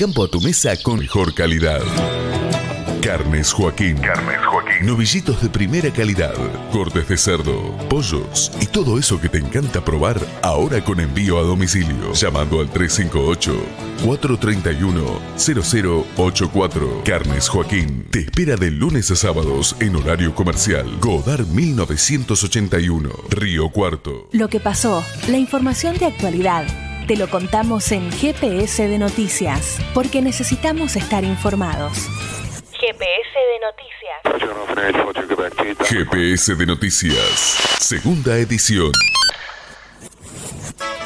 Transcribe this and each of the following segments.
Campo a tu mesa con mejor calidad. Carnes Joaquín. Novillitos de primera calidad, cortes de cerdo, pollos y todo eso que te encanta probar, ahora con envío a domicilio. Llamando al 358-431-0084. Carnes Joaquín te espera de lunes a sábados en horario comercial. Godard 1981, Río Cuarto. Lo que pasó, la información de actualidad. Te lo contamos en GPS de Noticias, porque necesitamos estar informados. GPS de Noticias. GPS de Noticias, segunda edición.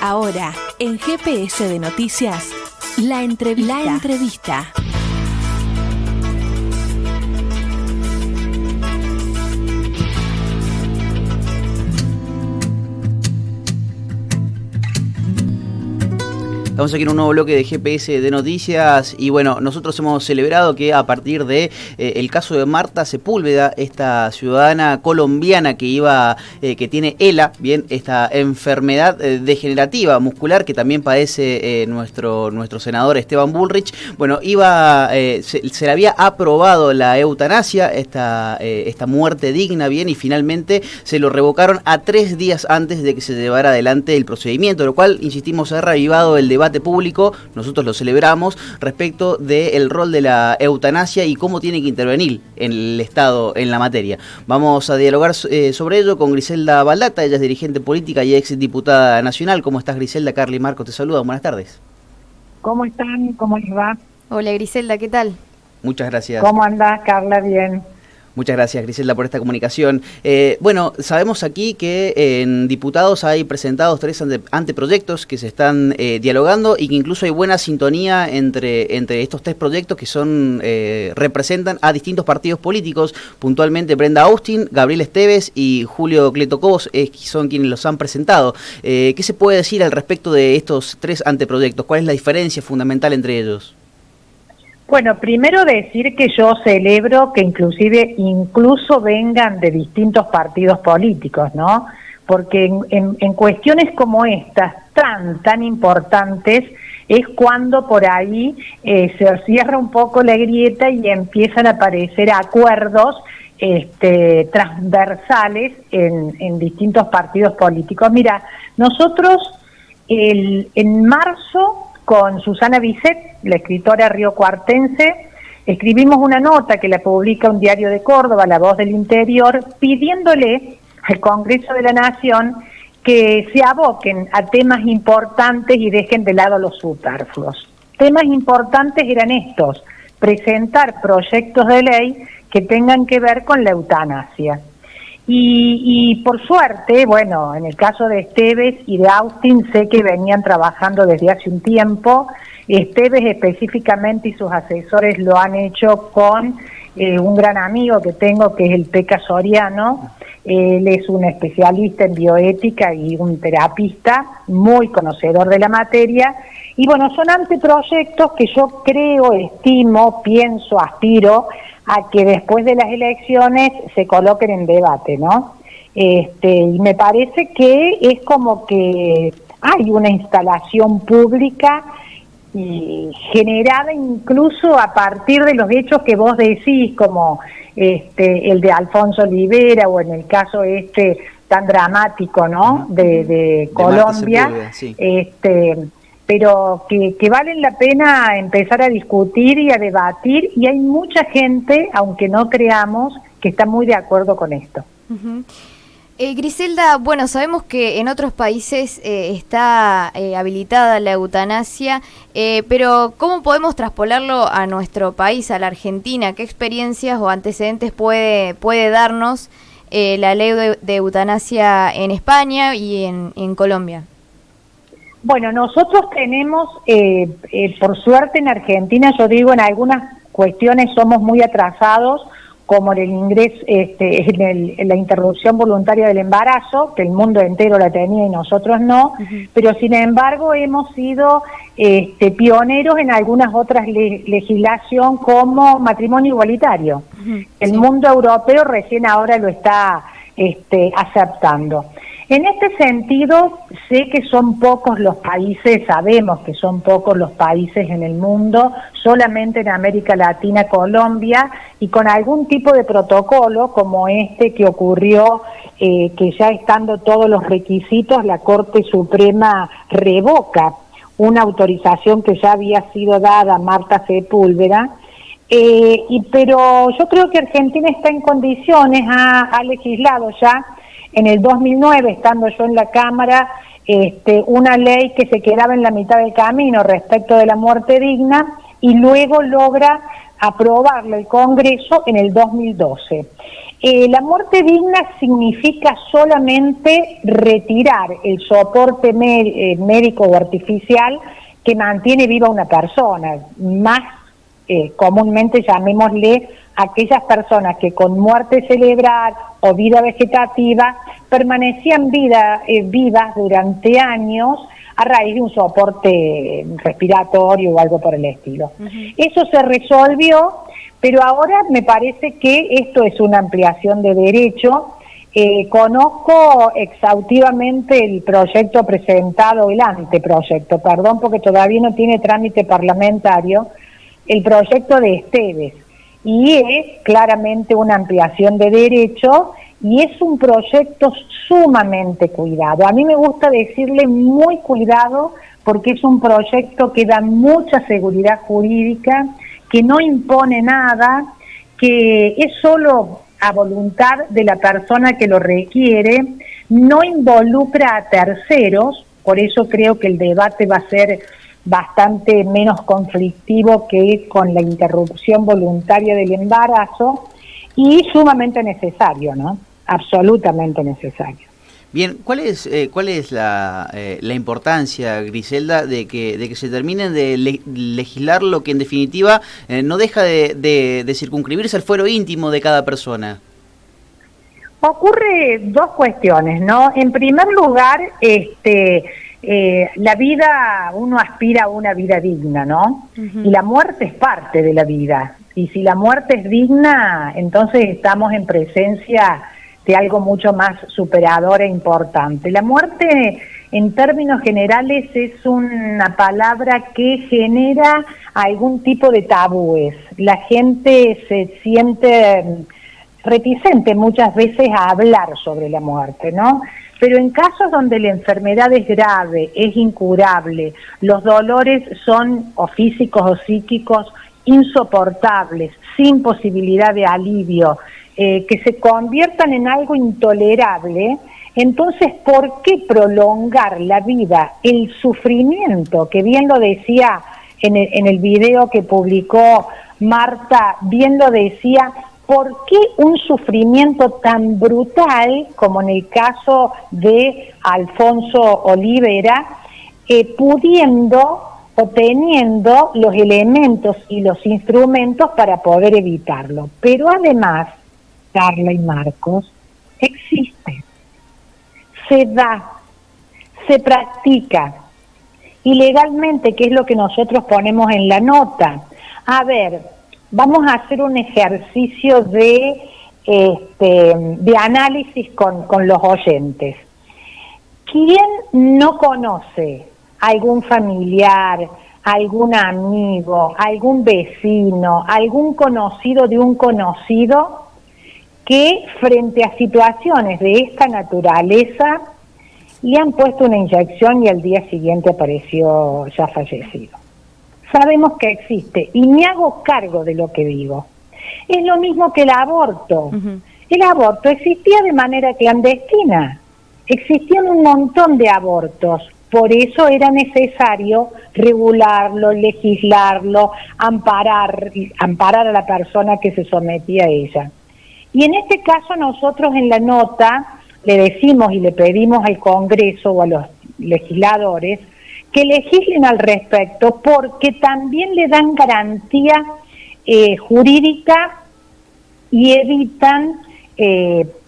Ahora, en GPS de Noticias, la entrevista. Estamos aquí en un nuevo bloque de GPS de Noticias y bueno, nosotros hemos celebrado que a partir de el caso de Marta Sepúlveda, esta ciudadana colombiana que tiene ELA, bien, esta enfermedad degenerativa muscular que también padece nuestro senador Esteban Bullrich, bueno, se le había aprobado la eutanasia, esta muerte digna, bien, y finalmente se lo revocaron a 3 días antes de que se llevara adelante el procedimiento, lo cual, insistimos, ha reavivado el debate público, nosotros lo celebramos, respecto del rol de la eutanasia y cómo tiene que intervenir en el Estado en la materia. Vamos a dialogar sobre ello con Griselda Baldata, ella es dirigente política y ex diputada nacional. ¿Cómo estás, Griselda? Carly y Marco te saludan, buenas tardes. ¿Cómo están? ¿Cómo les va? Hola, Griselda, ¿qué tal? Muchas gracias. ¿Cómo andás, Carla? Bien. Muchas gracias, Griselda, por esta comunicación. Bueno, sabemos aquí que en diputados hay presentados 3 anteproyectos que se están dialogando y que incluso hay buena sintonía entre estos 3 proyectos que representan a distintos partidos políticos, puntualmente Brenda Austin, Gabriel Esteves y Julio Cleto Cobos son quienes los han presentado. ¿Qué se puede decir al respecto de estos 3 anteproyectos? ¿Cuál es la diferencia fundamental entre ellos? Bueno, primero decir que yo celebro que incluso vengan de distintos partidos políticos, ¿no? Porque en cuestiones como estas, tan importantes, es cuando por ahí se cierra un poco la grieta y empiezan a aparecer acuerdos transversales en distintos partidos políticos. Mira, nosotros en marzo, con Susana Bisset, la escritora riocuartense, escribimos una nota que la publica un diario de Córdoba, La Voz del Interior, pidiéndole al Congreso de la Nación que se aboquen a temas importantes y dejen de lado los superfluos. Temas importantes eran estos: presentar proyectos de ley que tengan que ver con la eutanasia. Y por suerte, bueno, en el caso de Esteves y de Austin sé que venían trabajando desde hace un tiempo. Esteves específicamente y sus asesores lo han hecho con un gran amigo que tengo, que es el Peca Soriano. Él es un especialista en bioética y un terapista muy conocedor de la materia. Y bueno, son anteproyectos que yo creo, estimo, pienso, aspiro a que después de las elecciones se coloquen en debate, ¿no? Y me parece que es como que hay una instalación pública generada incluso a partir de los hechos que vos decís, como el de Alfonso Olivera, o en el caso tan dramático, ¿no? De Colombia, sí. Pero que valen la pena empezar a discutir y a debatir, y hay mucha gente, aunque no creamos, que está muy de acuerdo con esto. Uh-huh. Griselda, bueno, sabemos que en otros países está habilitada la eutanasia, pero ¿cómo podemos traspolarlo a nuestro país, a la Argentina? ¿Qué experiencias o antecedentes puede darnos la ley de eutanasia en España y en Colombia? Bueno, nosotros tenemos, por suerte en Argentina, yo digo, en algunas cuestiones somos muy atrasados, como en el ingreso, en la interrupción voluntaria del embarazo, que el mundo entero la tenía y nosotros no, uh-huh. Pero sin embargo hemos sido pioneros en algunas otras legislación, como matrimonio igualitario. Uh-huh. El mundo europeo recién ahora lo está aceptando. En este sentido, sé que son pocos los países, sabemos que son pocos los países en el mundo, solamente en América Latina, Colombia, y con algún tipo de protocolo como este que ocurrió, que ya estando todos los requisitos, la Corte Suprema revoca una autorización que ya había sido dada a Marta Sepúlveda, pero yo creo que Argentina está en condiciones, ha legislado ya, en el 2009, estando yo en la Cámara, una ley que se quedaba en la mitad del camino respecto de la muerte digna y luego logra aprobarlo el Congreso en el 2012. La muerte digna significa solamente retirar el soporte médico o artificial que mantiene viva una persona, más comúnmente llamémosle aquellas personas que con muerte cerebral o vida vegetativa permanecían vivas durante años a raíz de un soporte respiratorio o algo por el estilo. Eso se resolvió, pero ahora me parece que esto es una ampliación de derecho. Conozco exhaustivamente el proyecto presentado, el anteproyecto, perdón, porque todavía no tiene trámite parlamentario, el proyecto de Esteves, y es claramente una ampliación de derecho y es un proyecto sumamente cuidado. A mí me gusta decirle muy cuidado porque es un proyecto que da mucha seguridad jurídica, que no impone nada, que es solo a voluntad de la persona que lo requiere, no involucra a terceros, por eso creo que el debate va a ser bastante menos conflictivo que con la interrupción voluntaria del embarazo y sumamente necesario, ¿no? Absolutamente necesario. Bien, ¿cuál es la importancia, Griselda, de que se termine de legislar lo que en definitiva no deja de circunscribirse al fuero íntimo de cada persona? Ocurre dos cuestiones, ¿no? En primer lugar, la vida, uno aspira a una vida digna, ¿no? Y la muerte es parte de la vida. Y si la muerte es digna, entonces estamos en presencia de algo mucho más superador e importante. La muerte, en términos generales, es una palabra que genera algún tipo de tabúes. La gente se siente reticente muchas veces a hablar sobre la muerte, ¿no? Pero en casos donde la enfermedad es grave, es incurable, los dolores son o físicos o psíquicos insoportables, sin posibilidad de alivio, que se conviertan en algo intolerable, entonces, ¿por qué prolongar la vida, el sufrimiento? Que bien lo decía en el video que publicó Marta, bien lo decía. ¿Por qué un sufrimiento tan brutal, como en el caso de Alfonso Olivera, pudiendo o teniendo los elementos y los instrumentos para poder evitarlo? Pero además, Carla y Marcos, existe, se da, se practica, y legalmente, que es lo que nosotros ponemos en la nota. A ver, vamos a hacer un ejercicio de análisis con los oyentes. ¿Quién no conoce a algún familiar, algún amigo, algún vecino, algún conocido de un conocido que frente a situaciones de esta naturaleza le han puesto una inyección y al día siguiente apareció ya fallecido? Sabemos que existe y me hago cargo de lo que digo. Es lo mismo que el aborto. El aborto existía de manera clandestina. Existían un montón de abortos. Por eso era necesario regularlo, legislarlo, amparar a la persona que se sometía a ella. Y en este caso nosotros en la nota le decimos y le pedimos al Congreso o a los legisladores que legislen al respecto, porque también le dan garantía jurídica y evitan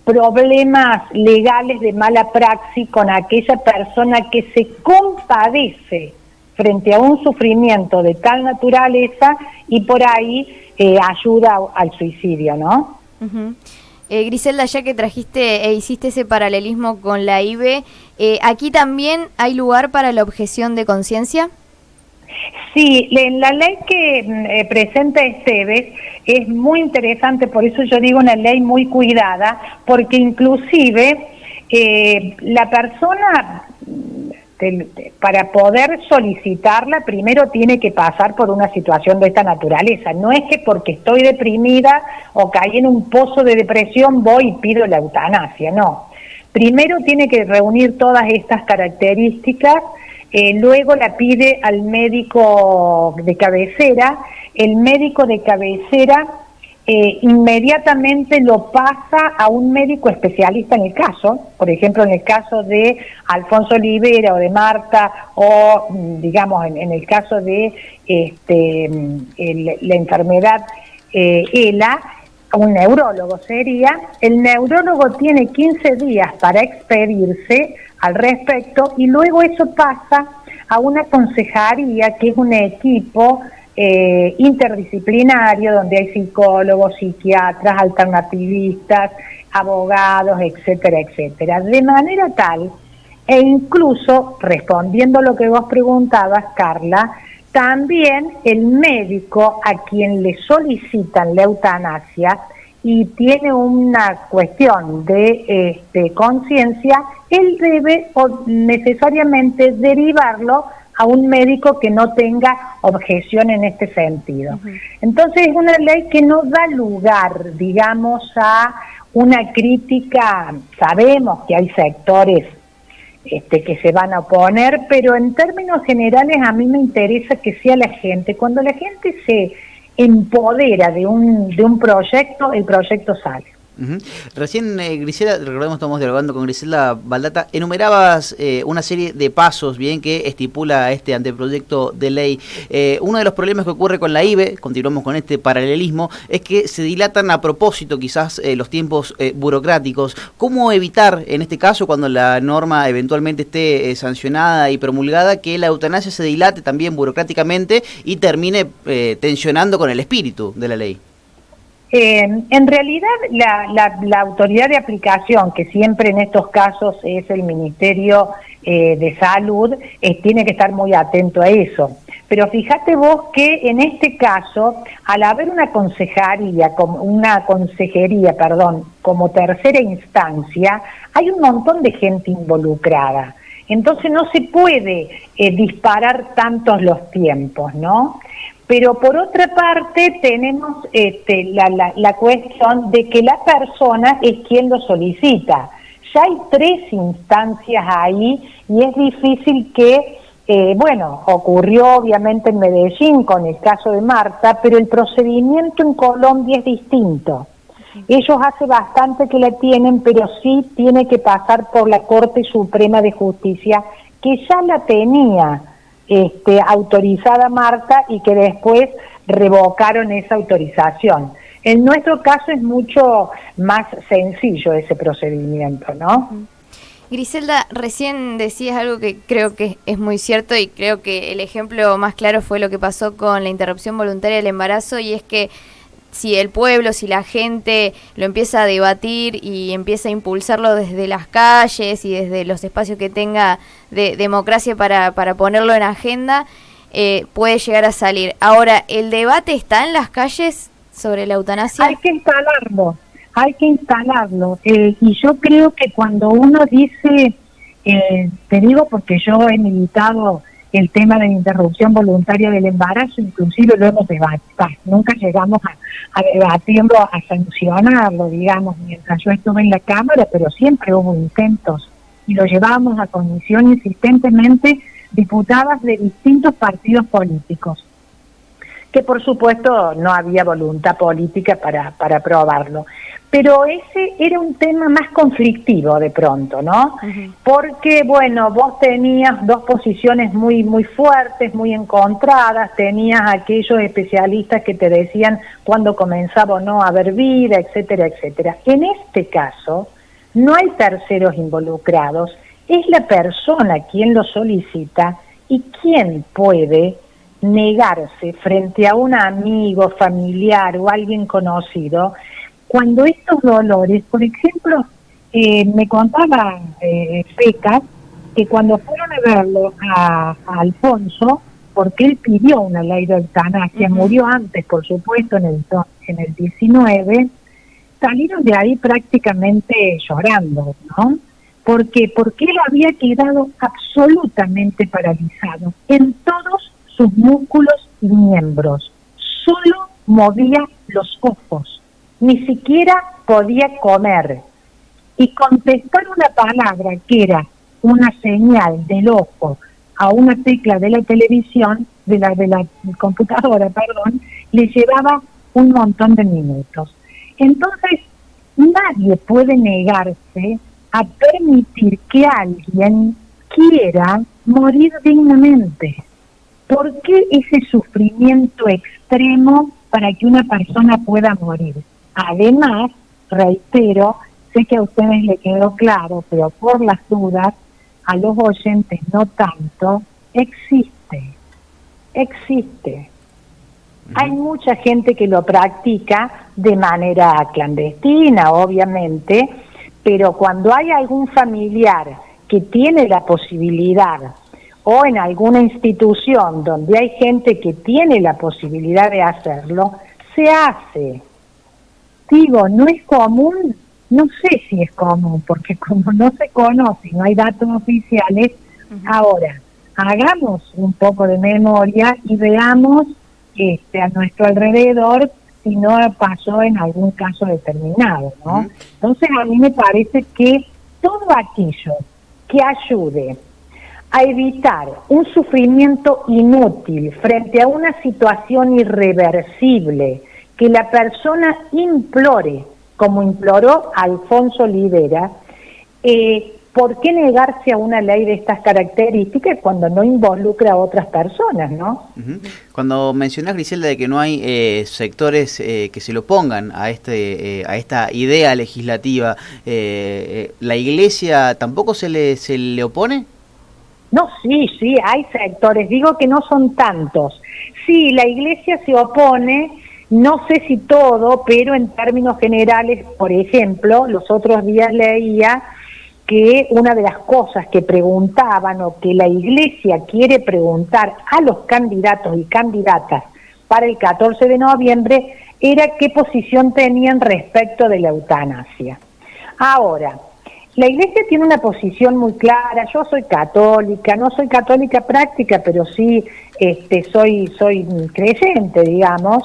problemas legales de mala praxis con aquella persona que se compadece frente a un sufrimiento de tal naturaleza y por ahí ayuda al suicidio, ¿no? Griselda, ya que trajiste e hiciste ese paralelismo con la IVE, ¿aquí también hay lugar para la objeción de conciencia? Sí, en la ley que presenta Esteves es muy interesante, por eso yo digo una ley muy cuidada, porque inclusive la persona, para poder solicitarla, primero tiene que pasar por una situación de esta naturaleza. No es que porque estoy deprimida o caí en un pozo de depresión voy y pido la eutanasia, no. Primero tiene que reunir todas estas características, luego la pide al médico de cabecera, el médico de cabecera inmediatamente lo pasa a un médico especialista en el caso, por ejemplo en el caso de Alfonso Olivera o de Marta, o digamos en el caso de la enfermedad ELA, un neurólogo sería, el neurólogo tiene 15 días para expedirse al respecto y luego eso pasa a una consejería que es un equipo interdisciplinario donde hay psicólogos, psiquiatras, alternativistas, abogados, etcétera, etcétera. De manera tal, e incluso respondiendo a lo que vos preguntabas, Carla, también el médico a quien le solicitan la eutanasia y tiene una cuestión de conciencia, él debe necesariamente derivarlo a un médico que no tenga objeción en este sentido. Entonces es una ley que no da lugar, digamos, a una crítica. Sabemos que hay sectores que se van a oponer, pero en términos generales a mí me interesa que sea la gente. Cuando la gente se empodera de un proyecto, el proyecto sale. Recién, Griselda, recordemos, estamos dialogando con Griselda Baldata, enumerabas una serie de pasos bien que estipula este anteproyecto de ley. Uno de los problemas que ocurre con la IVE, continuamos con este paralelismo, es que se dilatan a propósito quizás los tiempos burocráticos. ¿Cómo evitar, en este caso, cuando la norma eventualmente esté sancionada y promulgada, que la eutanasia se dilate también burocráticamente y termine tensionando con el espíritu de la ley? En realidad la autoridad de aplicación, que siempre en estos casos es el Ministerio de Salud, tiene que estar muy atento a eso. Pero fíjate vos que en este caso, al haber una consejería como tercera instancia, hay un montón de gente involucrada. Entonces no se puede disparar tantos los tiempos, ¿no? Pero por otra parte tenemos la cuestión de que la persona es quien lo solicita. Ya hay 3 instancias ahí y es difícil que, ocurrió obviamente en Medellín con el caso de Marta, pero el procedimiento en Colombia es distinto. Ellos hace bastante que la tienen, pero sí tiene que pasar por la Corte Suprema de Justicia, que ya la tenía autorizada Marta y que después revocaron esa autorización. En nuestro caso es mucho más sencillo ese procedimiento, ¿no? Griselda, recién decías algo que creo que es muy cierto y creo que el ejemplo más claro fue lo que pasó con la interrupción voluntaria del embarazo, y es que si el pueblo, si la gente lo empieza a debatir y empieza a impulsarlo desde las calles y desde los espacios que tenga de democracia para ponerlo en agenda, puede llegar a salir. Ahora, ¿el debate está en las calles sobre la eutanasia? Hay que instalarlo. Y yo creo que cuando uno dice, te digo porque yo he militado el tema de la interrupción voluntaria del embarazo, inclusive lo hemos debatido, nunca llegamos a debatirlo, a sancionarlo, digamos, mientras yo estuve en la Cámara, pero siempre hubo intentos y lo llevábamos a comisión insistentemente diputadas de distintos partidos políticos, que por supuesto no había voluntad política para aprobarlo. Pero ese era un tema más conflictivo de pronto, ¿no? Porque, vos tenías 2 posiciones muy fuertes, muy encontradas, tenías aquellos especialistas que te decían cuándo comenzaba o no a haber vida, etcétera, etcétera. En este caso, no hay terceros involucrados, es la persona quien lo solicita y quien puede negarse frente a un amigo, familiar o alguien conocido cuando estos dolores, por ejemplo, me contaba Pecas, que cuando fueron a verlo a Alfonso, porque él pidió una ley de eutanasia, murió antes, por supuesto, en el 19, salieron de ahí prácticamente llorando, ¿no? ¿Por qué? Porque él había quedado absolutamente paralizado en todos sus músculos y miembros. Solo movía los ojos, ni siquiera podía comer. Y contestar una palabra que era una señal del ojo a una tecla de la televisión, de la computadora, perdón, le llevaba un montón de minutos. Entonces, nadie puede negarse a permitir que alguien quiera morir dignamente. ¿Por qué ese sufrimiento extremo para que una persona pueda morir? Además, reitero, sé que a ustedes les quedó claro, pero por las dudas, a los oyentes no tanto, existe. Hay mucha gente que lo practica de manera clandestina, obviamente, pero cuando hay algún familiar que tiene la posibilidad, o en alguna institución donde hay gente que tiene la posibilidad de hacerlo, se hace. Digo, no es común. No sé si es común, porque como no se conoce, no hay datos oficiales, ahora, hagamos un poco de memoria y veamos a nuestro alrededor si no pasó en algún caso determinado, ¿no? Entonces a mí me parece que todo aquello que ayude a evitar un sufrimiento inútil frente a una situación irreversible, que la persona implore, como imploró Alfonso Olivera, ¿por qué negarse a una ley de estas características cuando no involucra a otras personas, no? Cuando mencionás, Griselda, de que no hay sectores que se lo opongan a esta idea legislativa, ¿la Iglesia tampoco se le opone? No, sí, hay sectores, digo que no son tantos. Sí, la Iglesia se opone. No sé si todo, pero en términos generales, por ejemplo, los otros días leía que una de las cosas que preguntaban o que la Iglesia quiere preguntar a los candidatos y candidatas para el 14 de noviembre era qué posición tenían respecto de la eutanasia. Ahora, la Iglesia tiene una posición muy clara. Yo soy católica, no soy católica práctica, pero sí soy creyente, digamos.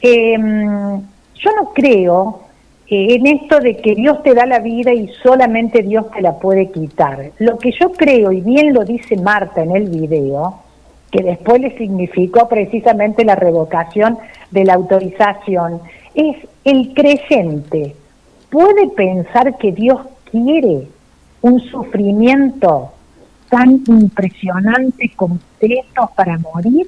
Yo no creo en esto de que Dios te da la vida y solamente Dios te la puede quitar. Lo que yo creo, y bien lo dice Marta en el video, que después le significó precisamente la revocación de la autorización, es el creyente puede pensar que Dios quiere un sufrimiento tan impresionante, completo para morir.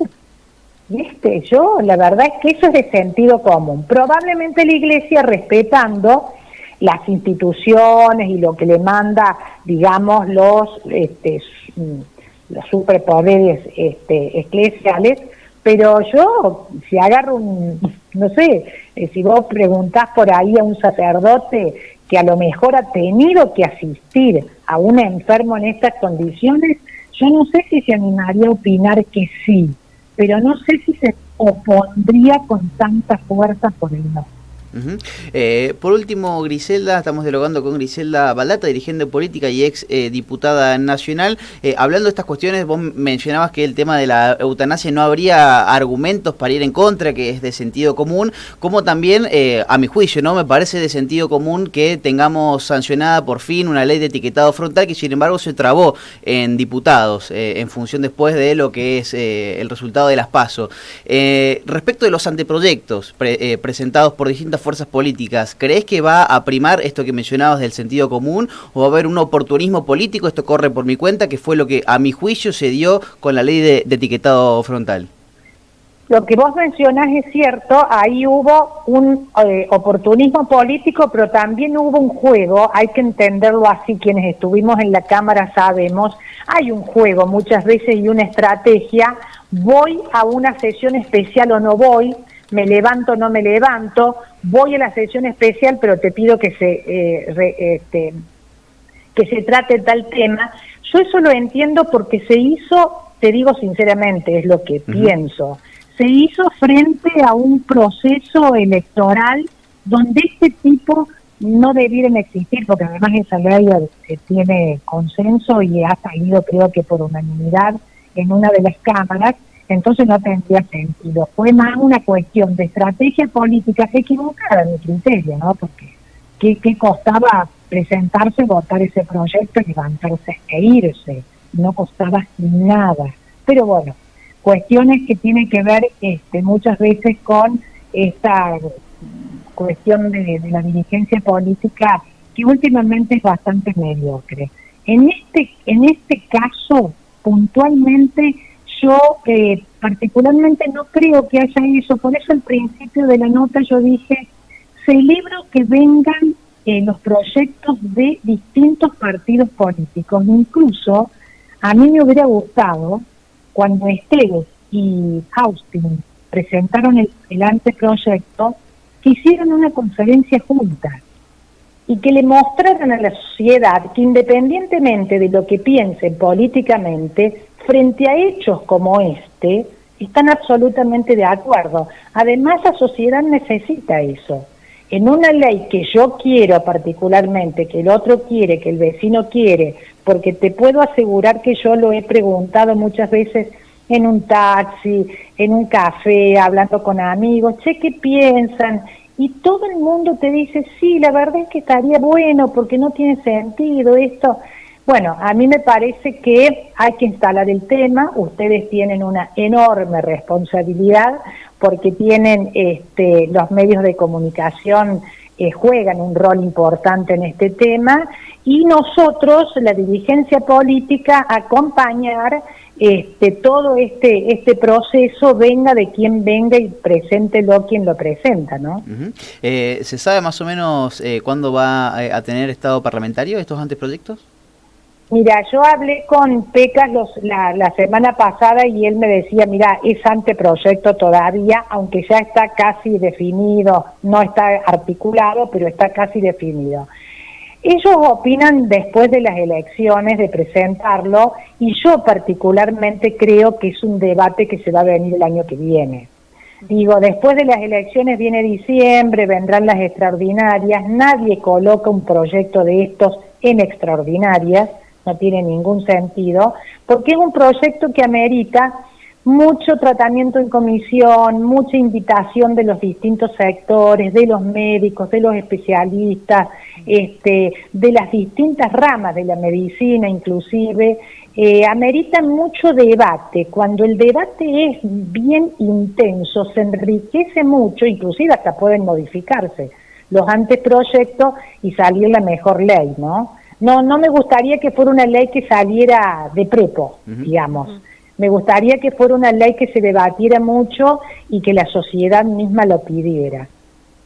Yo, la verdad es que eso es de sentido común. Probablemente la Iglesia, respetando las instituciones y lo que le manda, digamos, los superpoderes eclesiales, pero yo, si agarro no sé, si vos preguntás por ahí a un sacerdote que a lo mejor ha tenido que asistir a un enfermo en estas condiciones, yo no sé si se animaría a opinar que sí, pero no sé si se opondría con tanta fuerza por el no. Por último, Griselda, estamos dialogando con Griselda Baldata, dirigente política y ex diputada nacional. Hablando de estas cuestiones, vos mencionabas que el tema de la eutanasia no habría argumentos para ir en contra, que es de sentido común, como también, a mi juicio, no me parece de sentido común que tengamos sancionada por fin una ley de etiquetado frontal que sin embargo se trabó en diputados, en función después de lo que es el resultado de las PASO. Respecto de los anteproyectos presentados por distintas fuerzas políticas, ¿crees que va a primar esto que mencionabas del sentido común o va a haber un oportunismo político? Esto corre por mi cuenta, que fue lo que a mi juicio se dio con la ley de etiquetado frontal. Lo que vos mencionás es cierto, ahí hubo un oportunismo político, pero también hubo un juego, hay que entenderlo así, quienes estuvimos en la Cámara sabemos, hay un juego muchas veces y una estrategia, voy a una sesión especial o no voy, me levanto o no me levanto, voy a la sesión especial, pero te pido que se trate tal tema. Yo eso lo entiendo porque se hizo, te digo sinceramente, es lo que pienso, se hizo frente a un proceso electoral donde este tipo no debieran existir, porque además esa ley tiene consenso y ha salido, creo que por unanimidad, en una de las cámaras, entonces no tendría sentido. Fue más una cuestión de estrategia política equivocada en mi criterio, ¿no? Porque ¿qué costaba presentarse, votar ese proyecto, levantarse e irse? No costaba nada. Pero bueno, cuestiones que tienen que ver muchas veces con esta cuestión de la dirigencia política, que últimamente es bastante mediocre. En este caso, puntualmente, yo particularmente no creo que haya eso. Por eso al principio de la nota yo dije, celebro que vengan los proyectos de distintos partidos políticos. Incluso a mí me hubiera gustado, cuando Esteves y Austin presentaron el anteproyecto, que hicieran una conferencia juntas y que le mostraran a la sociedad que, independientemente de lo que piensen políticamente, frente a hechos como este, están absolutamente de acuerdo. Además, la sociedad necesita eso. En una ley que yo quiero particularmente, que el otro quiere, que el vecino quiere, porque te puedo asegurar que yo lo he preguntado muchas veces en un taxi, en un café, hablando con amigos, che, ¿qué piensan? Y todo el mundo te dice, sí, la verdad es que estaría bueno, porque no tiene sentido esto. Bueno, a mí me parece que hay que instalar el tema. Ustedes tienen una enorme responsabilidad, porque tienen los medios de comunicación juegan un rol importante en este tema, y nosotros, la dirigencia política, acompañar todo este proceso, venga de quien venga y preséntelo quien lo presenta, ¿no? ¿Se sabe más o menos cuándo va a tener estado parlamentario estos anteproyectos? Mira, yo hablé con Pecas la semana pasada y él me decía, mira, es anteproyecto todavía, aunque ya está casi definido, no está articulado, pero está casi definido. Ellos opinan después de las elecciones de presentarlo, y yo particularmente creo que es un debate que se va a venir el año que viene. Digo, después de las elecciones viene diciembre, vendrán las extraordinarias, nadie coloca un proyecto de estos en extraordinarias, no tiene ningún sentido, porque es un proyecto que amerita mucho tratamiento en comisión, mucha invitación de los distintos sectores, de los médicos, de los especialistas, de las distintas ramas de la medicina inclusive, amerita mucho debate. Cuando el debate es bien intenso, se enriquece mucho, inclusive hasta pueden modificarse los anteproyectos y salir la mejor ley, ¿no? No me gustaría que fuera una ley que saliera de prepo, digamos. Me gustaría que fuera una ley que se debatiera mucho y que la sociedad misma lo pidiera.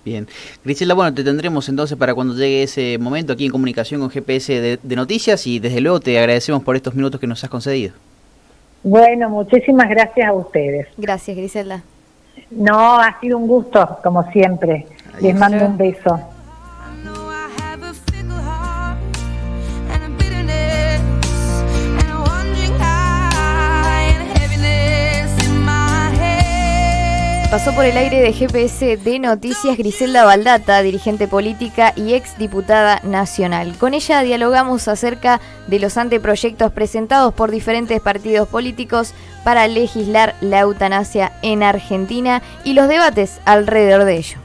Bien. Griselda, bueno, te tendremos entonces para cuando llegue ese momento aquí en comunicación con GPS de Noticias, y desde luego te agradecemos por estos minutos que nos has concedido. Bueno, muchísimas gracias a ustedes. Gracias, Griselda. No, ha sido un gusto, como siempre. Adiós. Les mando un beso. Pasó por el aire de GPS de Noticias Griselda Baldata, dirigente política y exdiputada nacional. Con ella dialogamos acerca de los anteproyectos presentados por diferentes partidos políticos para legislar la eutanasia en Argentina y los debates alrededor de ello.